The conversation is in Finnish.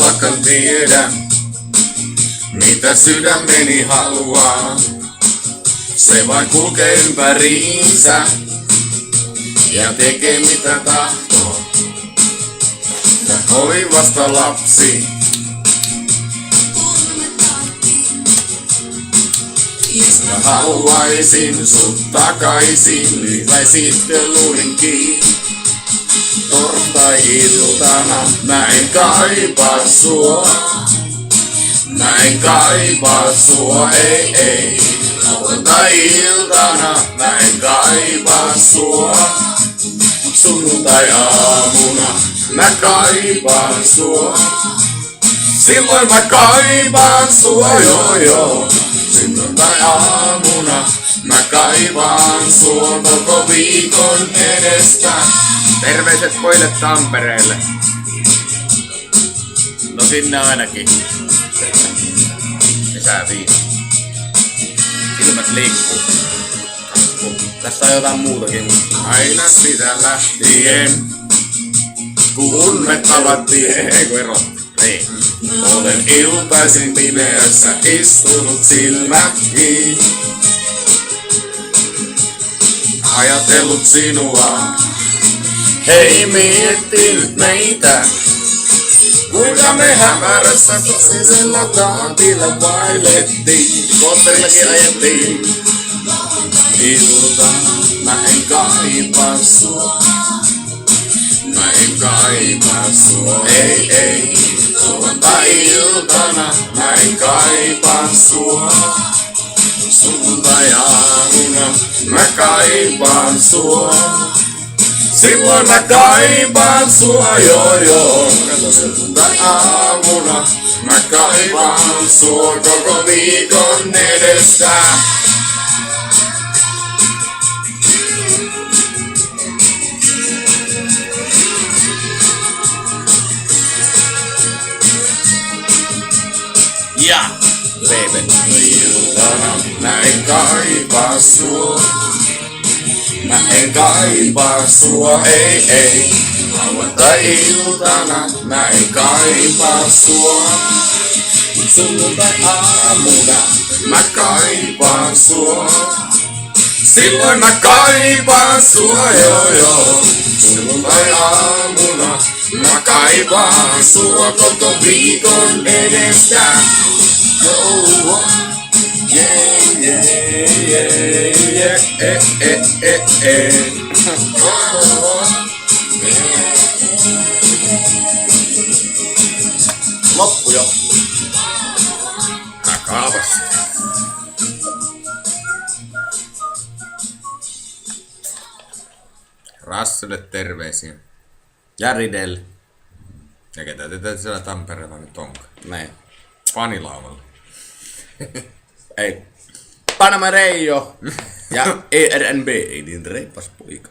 vaikka tiedän, mitä sydämeni haluaa. Se vain kulkee ympäriinsä ja tekee mitä tahtoo. Oli vasta lapsi. Ja haluaisin sut takaisin, lyhyväisin luurinkin. Torstai-iltana mä en kaipaa sua. Mä en kaipaa sua, ei. Lauantai-iltana mä en kaipaa sua. Sunnuntai-aamuna mä kaipaan sua. Silloin mä kaipaan sua, joo. Sunnuntai-aamuna mä kaipaan sua koko viikon edestä. Terveiset pojille Tampereelle. No sinne ainakin. Lisää viikko. Silmät liikkuu. Tässä on jotain muutakin. Aina sitä lähtien, kun me tavattiin. Ei kun erotti. Niin. Olen iltaisin pimeässä istunut silmät kiinni. Ajatellut sinua, hei miettinyt meitä. Kuinka me hämärässä sisellä taantilla vailettiin. Kootterillakin ajettiin. Iltana mä en kaipaa sua. Mä en kaipaa sua, ei. Sunnuntai-iltana mä en kaipaa sua. Sunnuntai-aamuna mä kaipaan sua. Silloin mä kaipaan sua, joo. Sunnuntai-aamuna mä kaipaan sua koko viikon edestä. Ja, baby. Iltana mä en kaipaa sua. Mä en kaipaa sua, ei. Lauantai-iltana mä en kaipaa sua. Sunnuntai-aamuna mä kaipaan sua. Silloin mä kaipaan sua, joo. Sunnuntai-aamuna mä kaipaan sua koko viikon edestä. Oh, yeah. Loppu jo. Kaavas. Rassille terveisiä. Ja Ridelle. Ja ketä te siellä Tampereella nyt onkaan? Näin. Fanilaavalla. Ei. Panama Reijo. Ja ERNB, ei niin reipas poika.